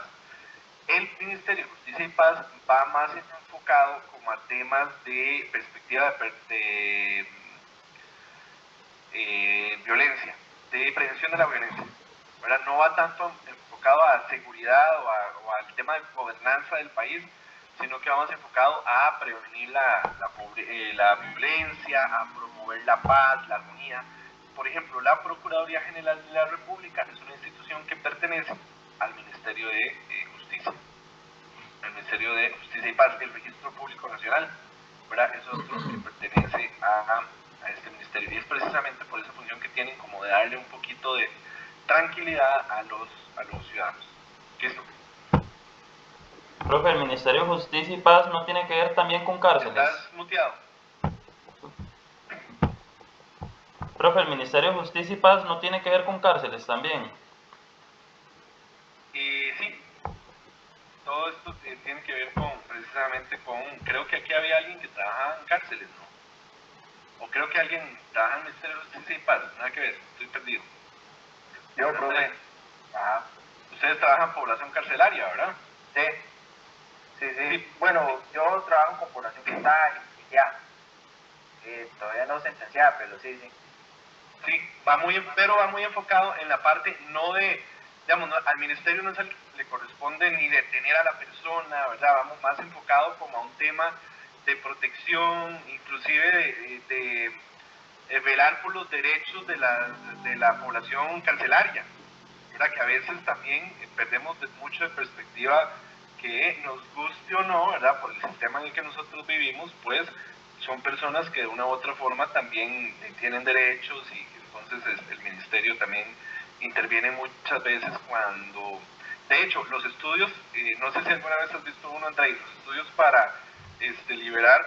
El Ministerio de Justicia y Paz va más enfocado como a temas de perspectiva de violencia, de prevención de la violencia, ¿verdad? No va tanto enfocado a seguridad o al tema de gobernanza del país, sino que va más enfocado a prevenir la violencia, a promover la paz, la armonía. Por ejemplo, la Procuraduría General de la República es una institución que pertenece al Ministerio de Justicia. El Ministerio de Justicia y Paz, el Registro Público Nacional, ¿verdad? Es otro que pertenece a este ministerio, y es precisamente por esa función que tienen, como de darle un poquito de tranquilidad a los ciudadanos. ¿Listo? Profe, el Ministerio de Justicia y Paz no tiene que ver también con cárceles. ¿Estás muteado? Profe, el Ministerio de Justicia y Paz no tiene que ver con cárceles también. Sí, todo esto tiene que ver precisamente con, creo que aquí había alguien que trabajaba en cárceles, ¿no? O creo que alguien trabaja en el Ministerio de Justicia y Paz, nada que ver, estoy perdido. Yo, profe. Ajá. Ustedes trabajan población carcelaria, ¿verdad? Sí. Bueno, yo trabajo con población que está enjuiciada. Todavía no sentenciada, pero sí. Sí, pero va muy enfocado en la parte no de, digamos, al ministerio no le corresponde ni detener a la persona, ¿verdad? Vamos más enfocado como a un tema de protección, inclusive de velar por los derechos de la población carcelaria, ¿verdad? Que a veces también perdemos mucho de perspectiva, que nos guste o no, ¿verdad? Por el sistema en el que nosotros vivimos, pues son personas que de una u otra forma también tienen derechos, y entonces el ministerio también interviene muchas veces cuando, de hecho, los estudios, no sé si alguna vez has visto uno entre ellos, los estudios para liberar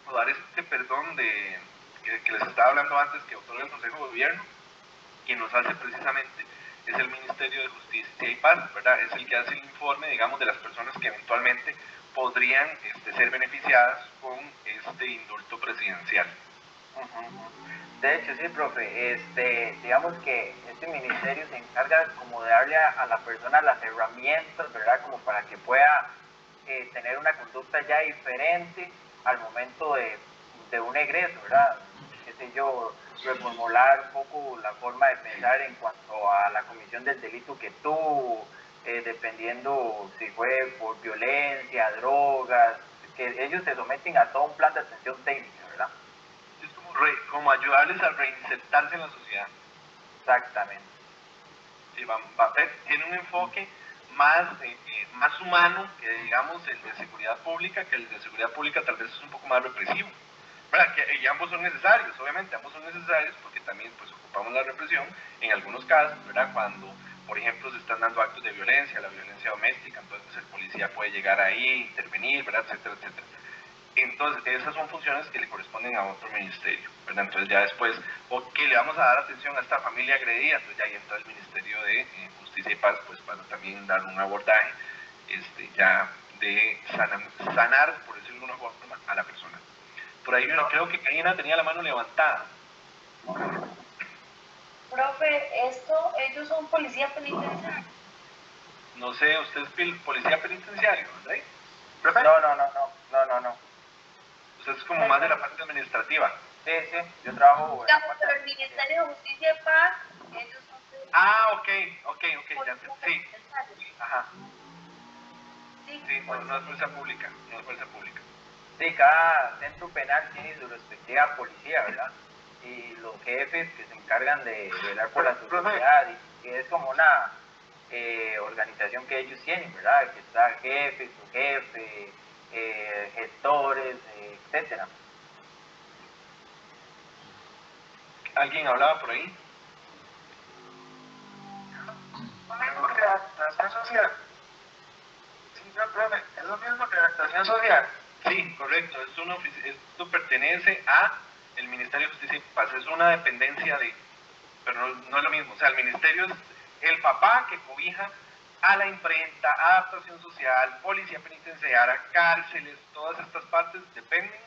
o dar este perdón que les estaba hablando antes, que otorga el Consejo de Gobierno, quien nos hace precisamente es el Ministerio de Justicia y Paz, ¿verdad? Es el que hace el informe, digamos, de las personas que eventualmente podrían ser beneficiadas con este indulto presidencial. De hecho, sí, profe, digamos que este ministerio se encarga como de darle a la persona las herramientas, ¿verdad? Como para que pueda tener una conducta ya diferente al momento de un egreso, ¿verdad? Qué sé yo, reformular un poco la forma de pensar en cuanto a la comisión del delito que tuvo, dependiendo si fue por violencia, drogas, que ellos se someten a todo un plan de atención técnica, ¿verdad? Es como ayudarles a reinsertarse en la sociedad. Exactamente. Sí, tiene un enfoque más humano que, digamos, el de seguridad pública, que el de seguridad pública tal vez es un poco más represivo, ¿verdad? Y ambos son necesarios, obviamente, ambos son necesarios, porque también pues ocupamos la represión en algunos casos, ¿verdad? Cuando, por ejemplo, se están dando actos de violencia, la violencia doméstica, entonces el policía puede llegar ahí, intervenir, ¿verdad? Etcétera, etcétera. Entonces, esas son funciones que le corresponden a otro ministerio, ¿verdad? Entonces ya después, ok, le vamos a dar atención a esta familia agredida, entonces ya ahí entra el Ministerio de Justicia y Paz, pues para también dar un abordaje ya de sanar, por decirlo de alguna forma, a la persona. Por ahí yo creo que Karina tenía la mano levantada. Profe, ellos son policía penitenciaria. No sé, ¿usted es policía penitenciario, André? No. Usted es como más de la parte administrativa. Sí, yo trabajo... Pero el Ministerio de Justicia y Paz, ellos son... Ok, ya sí. Ajá. Sí, no es fuerza pública, Sí, cada centro penal tiene su respectiva policía, ¿verdad? Y los jefes que se encargan de velar por la seguridad, y es como una organización que ellos tienen, ¿verdad? Que está jefe, su jefe, gestores, etcétera. ¿Alguien hablaba por ahí? Lo mismo que la actuación social. Sí, no, profe, es lo mismo que la actuación social. Sí, correcto. Esto pertenece a el Ministerio de Justicia y Paz. Es una dependencia pero no es lo mismo. O sea, el ministerio es el papá que cobija a la imprenta, adaptación social, policía penitenciaria, cárceles, todas estas partes dependen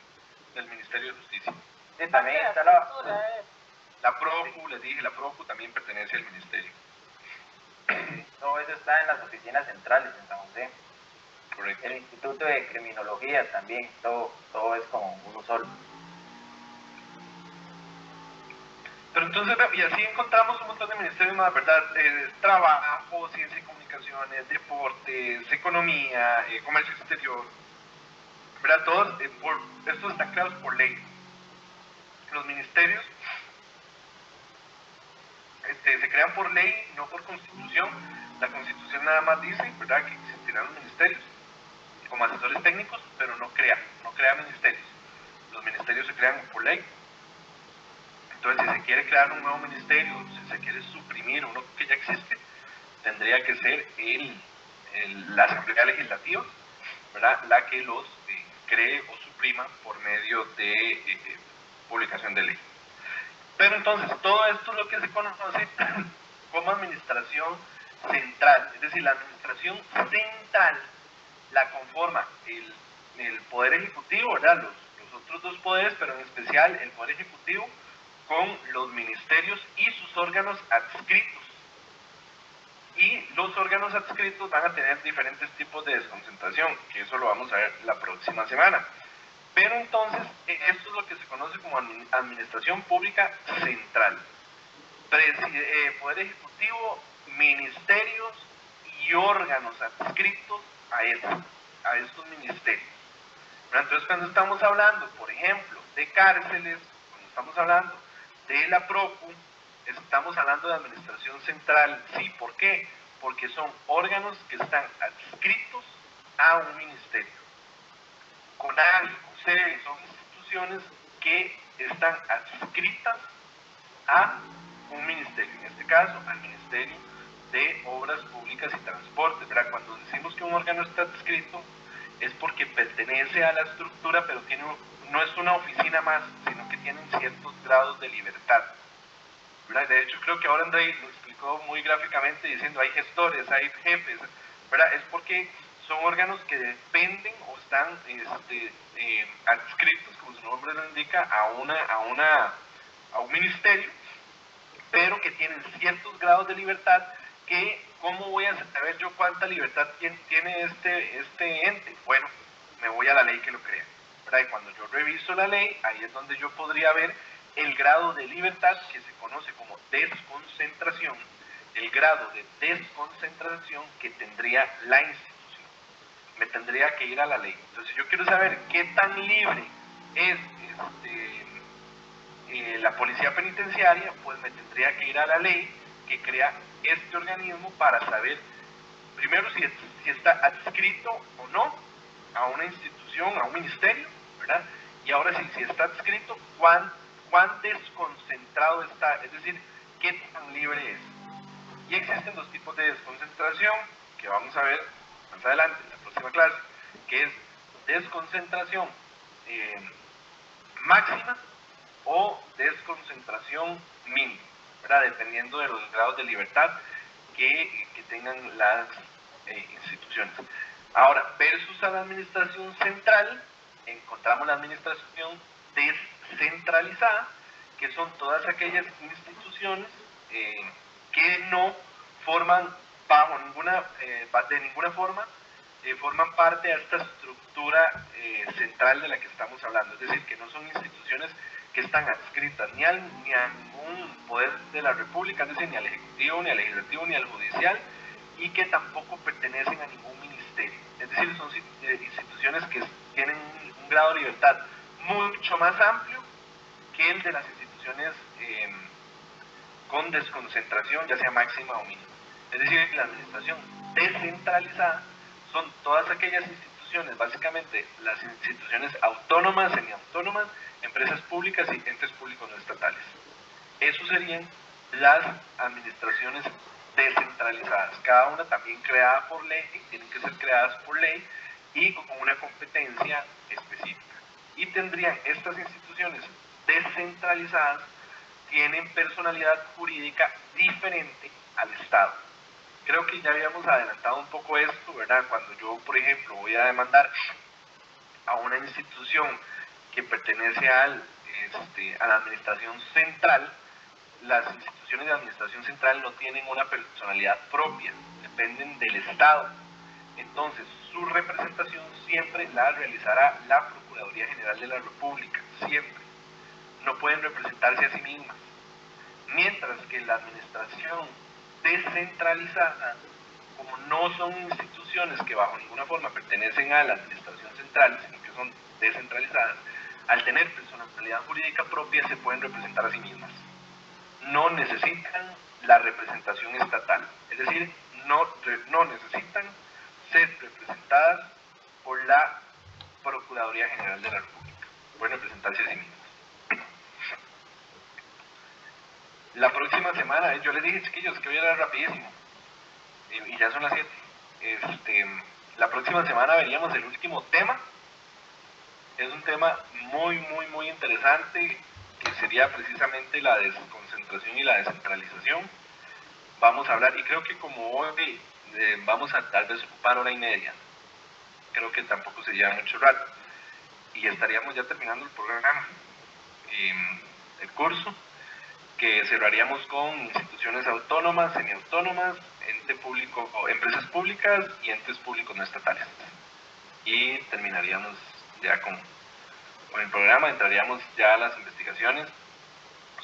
del Ministerio de Justicia. Sí, también está la PROCU, les dije, la PROCU también pertenece al ministerio. Todo eso está en las oficinas centrales en San José. Correcto. El Instituto de Criminología también, todo es como uno solo. Pero entonces, y así encontramos un montón de ministerios más, ¿verdad? Trabajo, ciencia y comunicaciones, deportes, economía, comercio exterior, ¿verdad? Todos estos están creados por ley. Los ministerios se crean por ley, no por constitución. La constitución nada más dice, ¿verdad?, que existirán los ministerios como asesores técnicos, pero no crea ministerios. Los ministerios se crean por ley. Entonces, si se quiere crear un nuevo ministerio, si se quiere suprimir uno que ya existe, tendría que ser la Asamblea Legislativa, ¿verdad?, la que los cree o suprima por medio de publicación de ley. Pero entonces, todo esto es lo que se conoce como administración central, es decir, la administración central la conforma el Poder Ejecutivo, ¿verdad?, los otros dos poderes, pero en especial el Poder Ejecutivo, con los ministerios y sus órganos adscritos. Y los órganos adscritos van a tener diferentes tipos de desconcentración, que eso lo vamos a ver la próxima semana. Pero entonces, esto es lo que se conoce como administración pública central. Poder ejecutivo, ministerios y órganos adscritos a estos ministerios. Entonces, cuando estamos hablando, por ejemplo, de cárceles, cuando estamos hablando de la PROCU, estamos hablando de administración central. Sí, ¿por qué? Porque son órganos que están adscritos a un ministerio. CONAVI, COSEBI, son instituciones que están adscritas a un ministerio, en este caso al Ministerio de Obras Públicas y Transportes, ¿verdad? Cuando decimos que un órgano está adscrito es porque pertenece a la estructura, pero no es una oficina más, sino que tienen ciertos grados de libertad, ¿verdad? De hecho, creo que ahora Andrei lo explicó muy gráficamente diciendo hay gestores, hay jefes, ¿verdad? Es porque son órganos que dependen o están adscritos, como su nombre lo indica, a un ministerio, pero que tienen ciertos grados de libertad que, ¿cómo voy a saber yo cuánta libertad tiene este ente? Bueno, me voy a la ley que lo crea, ¿verdad? Y cuando yo reviso la ley, ahí es donde yo podría ver el grado de libertad que se conoce como desconcentración, el grado de desconcentración que tendría la institución. Me tendría que ir a la ley. Entonces, yo quiero saber qué tan libre es la policía penitenciaria, pues me tendría que ir a la ley que crea este organismo para saber, primero, si está adscrito o no a una institución, a un ministerio, ¿verdad? Y ahora sí, si está adscrito, cuán desconcentrado está, es decir, qué tan libre es. Y existen dos tipos de desconcentración que vamos a ver más adelante en la próxima clase, que es desconcentración máxima o desconcentración mínima, ¿verdad? Dependiendo de los grados de libertad que tengan las instituciones. Ahora, versus a la administración central, encontramos la administración descentralizada, que son todas aquellas instituciones que no forman de ninguna forma forman parte de esta estructura central de la que estamos hablando, es decir, que no son instituciones que están adscritas ni a ningún poder de la República, es decir, ni al Ejecutivo, ni al Legislativo, ni al Judicial, y que tampoco pertenecen a ningún ministerio, es decir, son instituciones que tienen un grado de libertad mucho más amplio que el de las instituciones con desconcentración, ya sea máxima o mínima. Es decir, la administración descentralizada son todas aquellas instituciones, básicamente las instituciones autónomas, semiautónomas, empresas públicas y entes públicos no estatales. Eso serían las administraciones descentralizadas, cada una también creada por ley, tienen que ser creadas por ley y con una competencia específica. Y tendrían estas instituciones descentralizadas, tienen personalidad jurídica diferente al Estado. Creo que ya habíamos adelantado un poco esto, ¿verdad? Cuando yo, por ejemplo, voy a demandar a una institución que pertenece a la administración central, las instituciones de administración central no tienen una personalidad propia, dependen del Estado. Entonces, su representación siempre la realizará la Procuraduría General de la República, siempre. No pueden representarse a sí mismas. Mientras que la administración descentralizada, como no son instituciones que bajo ninguna forma pertenecen a la administración central, sino que son descentralizadas, al tener personalidad jurídica propia se pueden representar a sí mismas. No necesitan la representación estatal, es decir, no necesitan ser representadas por la Procuraduría General de la República, pueden representarse a sí mismas. La próxima semana, yo les dije, chiquillos, que hoy era rapidísimo, y ya son las 7. La próxima semana veríamos el último tema. Es un tema muy, muy, muy interesante, que sería precisamente la desconcentración y la descentralización. Vamos a hablar, y creo que como hoy vamos a tal vez ocupar 1:30, creo que tampoco se lleva mucho rato, y estaríamos ya terminando el programa, el curso, que cerraríamos con instituciones autónomas, semiautónomas, ente público, empresas públicas y entes públicos no estatales. Y terminaríamos ya con el programa, entraríamos ya a las investigaciones.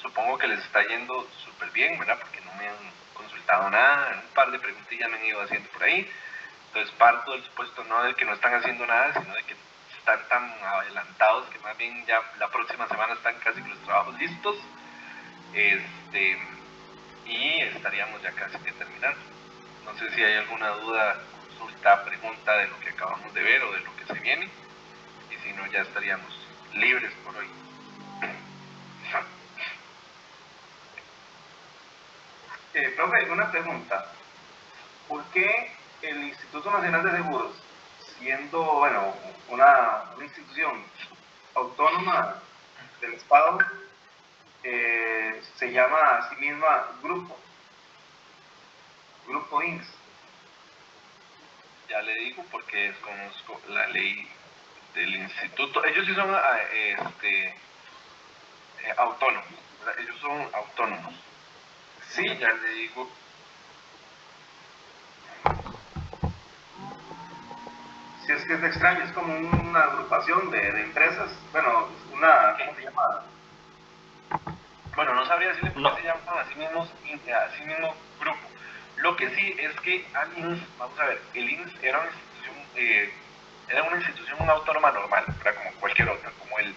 Supongo que les está yendo súper bien, ¿verdad? Porque no me han consultado nada, un par de preguntillas me han ido haciendo por ahí. Entonces parto del supuesto no de que no están haciendo nada, sino de que están tan adelantados que más bien ya la próxima semana están casi con los trabajos listos. Y estaríamos ya casi que terminar. No sé si hay alguna duda, consulta, pregunta de lo que acabamos de ver o de lo que se viene, y si no ya estaríamos libres por hoy. Profe, una pregunta. ¿Por qué el Instituto Nacional de Seguros, siendo una institución autónoma del Estado, se llama a sí misma Grupo INS? Ya le digo porque desconozco la ley del instituto. Ellos sí son autónomos, ¿verdad? Ellos son autónomos. Sí, ya le digo. Si es que es extraño, es como una agrupación de empresas, bueno, una, ¿cómo se llama? Bueno, no sabría decirle por qué se llaman a sí mismo grupo. Lo que sí es que al INS, vamos a ver, el INS era una institución autónoma normal, ¿verdad? Como cualquier otra, como el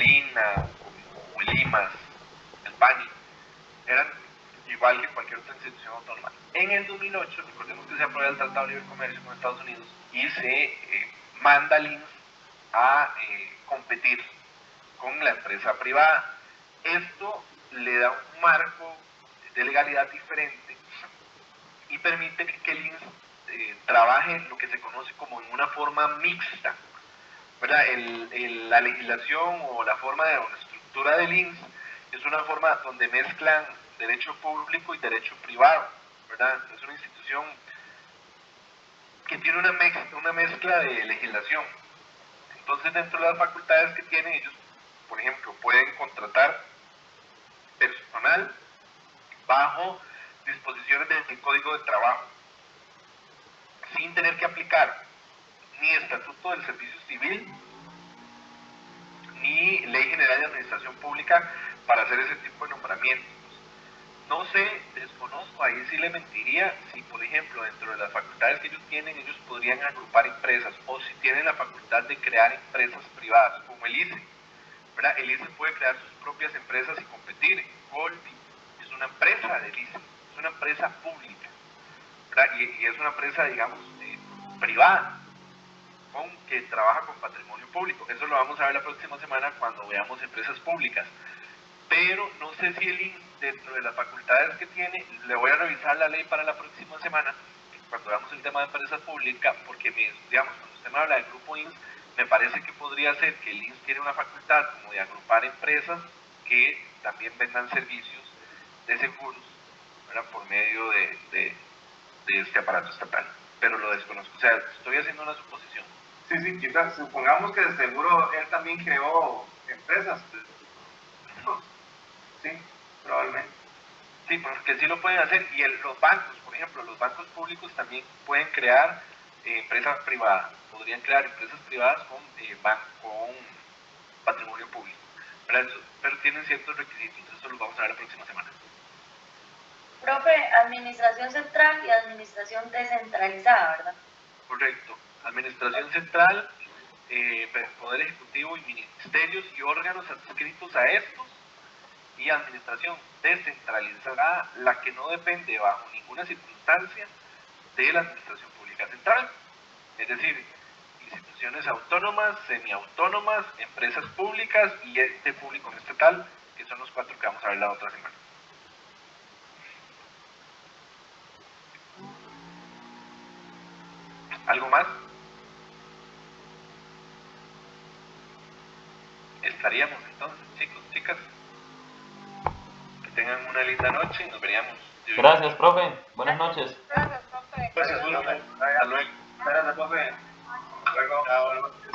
INA, como el IMAS, el PANI, eran igual que cualquier otra institución autónoma. En el 2008, recordemos que se aprueba el Tratado de Libre Comercio con Estados Unidos y se manda al INS a competir con la empresa privada. Esto le da un marco de legalidad diferente y permite que el INS trabaje lo que se conoce como en una forma mixta, ¿verdad? La legislación o la forma de la estructura del INS es una forma donde mezclan derecho público y derecho privado, ¿verdad? Es una institución que tiene una mezcla de legislación. Entonces, dentro de las facultades que tienen, ellos, por ejemplo, pueden contratar personal bajo disposiciones del Código de Trabajo, sin tener que aplicar ni Estatuto del Servicio Civil, ni Ley General de Administración Pública para hacer ese tipo de nombramientos. No sé, desconozco, ahí sí le mentiría si, por ejemplo, dentro de las facultades que ellos tienen, ellos podrían agrupar empresas, o si tienen la facultad de crear empresas privadas, como el ICE, ¿verdad? El ICE puede crear sus propias empresas y competir. Goldi es una empresa del ICE, es una empresa pública, ¿verdad? Y es una empresa, digamos, privada, que trabaja con patrimonio público. Eso lo vamos a ver la próxima semana cuando veamos empresas públicas. Pero no sé si el INS, dentro de las facultades que tiene, le voy a revisar la ley para la próxima semana, cuando veamos el tema de empresas públicas, porque, digamos, cuando usted me habla del grupo INS, me parece que podría ser que el INS tiene una facultad como de agrupar empresas que también vendan servicios de seguros, ¿verdad? Por medio de este aparato estatal. Pero lo desconozco, o sea, estoy haciendo una suposición. Sí, quizás, supongamos que de seguro él también creó empresas. Sí, probablemente. Sí, porque sí lo pueden hacer. Y los bancos, por ejemplo, los bancos públicos también pueden crear empresas privadas. Podrían crear empresas privadas con patrimonio público. Pero tienen ciertos requisitos. Eso lo vamos a ver la próxima semana. Profe, administración central y administración descentralizada, ¿verdad? Correcto. Administración central, Poder Ejecutivo y ministerios y órganos adscritos a estos, y administración descentralizada, la que no depende bajo ninguna circunstancia de la administración pública central, es decir, instituciones autónomas, semiautónomas, empresas públicas y ente público no estatal, que son los 4 que vamos a ver la otra semana. ¿Algo más? Estaríamos entonces, chicos, chicas. Que tengan una linda noche y nos veríamos. Gracias, profe. Buenas noches. Gracias, profe. Gracias, profe. Hasta luego. Gracias, profe. Hasta luego. Chao.